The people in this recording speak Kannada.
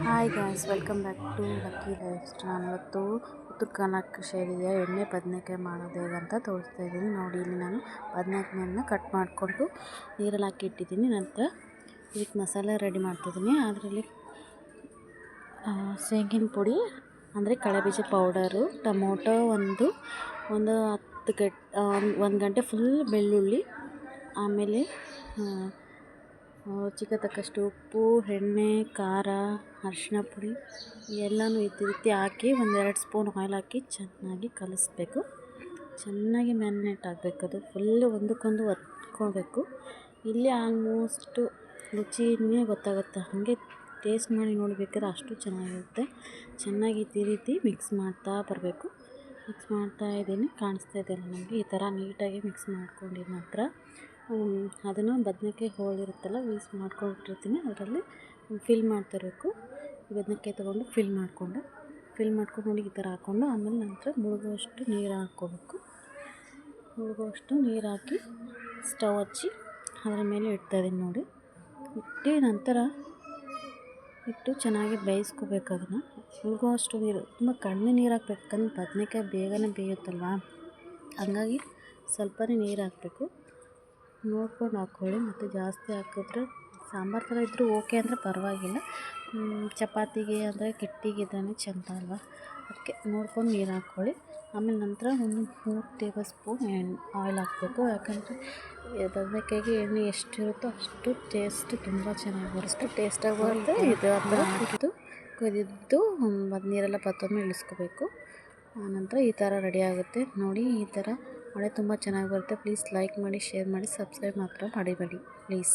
Hi guys, welcome back to lucky life. ನಾನು ಇವತ್ತು ಉತ್ತರ ಕರ್ನಾಟಕ ಶೈಲಿಯ ಎಣ್ಣೆ ಬದನೆಕಾಯಿ ಮಾಡೋದು ಹೇಗಂತ ತೋರಿಸ್ತಾ ಇದ್ದೀನಿ. ನೋಡಿ, ಇಲ್ಲಿ ನಾನು ಬದನೆಕಾಯಿನ ಕಟ್ ಮಾಡಿಕೊಂಡು ನೀರಲ್ಲಿ ಹಾಕಿ ಇಟ್ಟಿದ್ದೀನಿ. ನಂತರ ಇದಕ್ಕೆ ಮಸಾಲೆ ರೆಡಿ ಮಾಡ್ತಿದ್ದೀನಿ. ಅದರಲ್ಲಿ ಶೇಂಗಿನ ಪುಡಿ ಅಂದರೆ ಕಡಲೆಬೀಜ ಪೌಡರು, ಟೊಮೊಟೊ ಒಂದು 1 ಗಂಟೆ ಫುಲ್ ಬೆಳ್ಳುಳ್ಳಿ, ಆಮೇಲೆ ರುಚಿಗೆ ತಕ್ಕಷ್ಟು ಉಪ್ಪು, ಎಣ್ಣೆ, ಖಾರ, ಅರಿಶಿಣ ಪುಡಿ ಎಲ್ಲನೂ ಈ ರೀತಿ ಹಾಕಿ 1-2 ಸ್ಪೂನ್ ಆಯಿಲ್ ಹಾಕಿ ಚೆನ್ನಾಗಿ ಕಲಿಸ್ಬೇಕು. ಚೆನ್ನಾಗಿ ಮ್ಯಾರಿನೇಟ್ ಆಗಬೇಕು. ಅದು ಫುಲ್ಲು ಒಂದಕ್ಕೊಂದು ಒತ್ಕೋಬೇಕು. ಇಲ್ಲಿ ಆಲ್ಮೋಸ್ಟು ರುಚಿನೇ ಗೊತ್ತಾಗುತ್ತೆ. ಹಾಗೆ ಟೇಸ್ಟ್ ಮಾಡಿ ನೋಡಬೇಕಾದ್ರೆ ಅಷ್ಟು ಚೆನ್ನಾಗಿರುತ್ತೆ. ಚೆನ್ನಾಗಿ ಈ ರೀತಿ ಮಿಕ್ಸ್ ಮಾಡ್ತಾ ಬರಬೇಕು. ಮಿಕ್ಸ್ ಮಾಡ್ತಾ ಇದ್ದೀನಿ, ಕಾಣಿಸ್ತಾ ಇದೆಯಲ್ಲ ನಮಗೆ. ಈ ಥರ ನೀಟಾಗಿ ಮಿಕ್ಸ್ ಮಾಡ್ಕೊಂಡಿದ ನಂತರ ಅದನ್ನು ಬದನೆಕಾಯಿ ಹೋಳಿರುತ್ತಲ್ಲ, ಯೂಸ್ ಮಾಡ್ಕೊಂಡಿರ್ತೀನಿ, ಅದರಲ್ಲಿ ಫಿಲ್ ಮಾಡ್ತಿರಬೇಕು. ಬದನೆಕಾಯಿ ತೊಗೊಂಡು ಫಿಲ್ ಮಾಡ್ಕೊಂಡು ನೋಡಿ ಈ ಥರ ಹಾಕ್ಕೊಂಡು, ಆಮೇಲೆ ನಂತರ ಮುಳುಗುವಷ್ಟು ನೀರು ಹಾಕ್ಕೋಬೇಕು. ಮುಳುಗುವಷ್ಟು ನೀರು ಹಾಕಿ ಸ್ಟವ್ ಹಚ್ಚಿ ಅದರ ಮೇಲೆ ಇಡ್ತಾಯಿದ್ದೀನಿ ನೋಡಿ. ಇಟ್ಟು ನಂತರ ಚೆನ್ನಾಗಿ ಬೇಯಿಸ್ಕೋಬೇಕು. ಅದನ್ನು ಮುಳುಗುವಷ್ಟು ನೀರು, ತುಂಬ ಕಡಿಮೆ ನೀರು ಹಾಕ್ಬೇಕು. ಯಾಕಂದ್ರೆ ಬದನೆಕಾಯಿ ಬೇಗನೆ ಬೇಯುತ್ತಲ್ವ, ಹಂಗಾಗಿ ಸ್ವಲ್ಪನೇ ನೀರು ಹಾಕಬೇಕು. ನೋಡ್ಕೊಂಡು ಹಾಕ್ಕೊಳ್ಳಿ. ಮತ್ತು ಜಾಸ್ತಿ ಹಾಕಿದ್ರೆ ಸಾಂಬಾರು ಥರ ಇದ್ದರೂ ಓಕೆ ಅಂದರೆ ಪರವಾಗಿಲ್ಲ. ಚಪಾತಿಗೆ ಅಂದರೆ ಗಟ್ಟಿಗಿದ್ರೇ ಚೆಂದ ಅಲ್ವಾ, ಅದಕ್ಕೆ ನೋಡ್ಕೊಂಡು ನೀರು ಹಾಕ್ಕೊಳ್ಳಿ. ಆಮೇಲೆ ನಂತರ ಒಂದು 3 ಟೇಬಲ್ ಸ್ಪೂನ್ ಆಯಿಲ್ ಹಾಕಬೇಕು. ಯಾಕಂದರೆ ಬದನೆಕಾಯಿಗೆ ಎಣ್ಣೆ ಎಷ್ಟಿರುತ್ತೋ ಅಷ್ಟು ಟೇಸ್ಟ್ ತುಂಬ ಚೆನ್ನಾಗಿ ಬರುತ್ತೆ, ಟೇಸ್ಟಾಗಿ ಬರುತ್ತೆ. ಇದು ಆ ಥರ ಕುದಿದ್ದು ನೀರೆಲ್ಲ ಬತ್ತೋದ್ಮೇಲೆ ಇಳಿಸ್ಕೋಬೇಕು. ಆನಂತರ ಈ ಥರ ರೆಡಿ ಆಗುತ್ತೆ ನೋಡಿ. ಈ ಥರ ಮಾಡಿ ತುಂಬ ಚೆನ್ನಾಗಿ ಬರುತ್ತೆ. ಪ್ಲೀಸ್ ಲೈಕ್ ಮಾಡಿ, ಶೇರ್ ಮಾಡಿ, ಸಬ್ಸ್ಕ್ರೈಬ್ ಮಾತ್ರ ಮರಿಬೇಡಿ ಪ್ಲೀಸ್.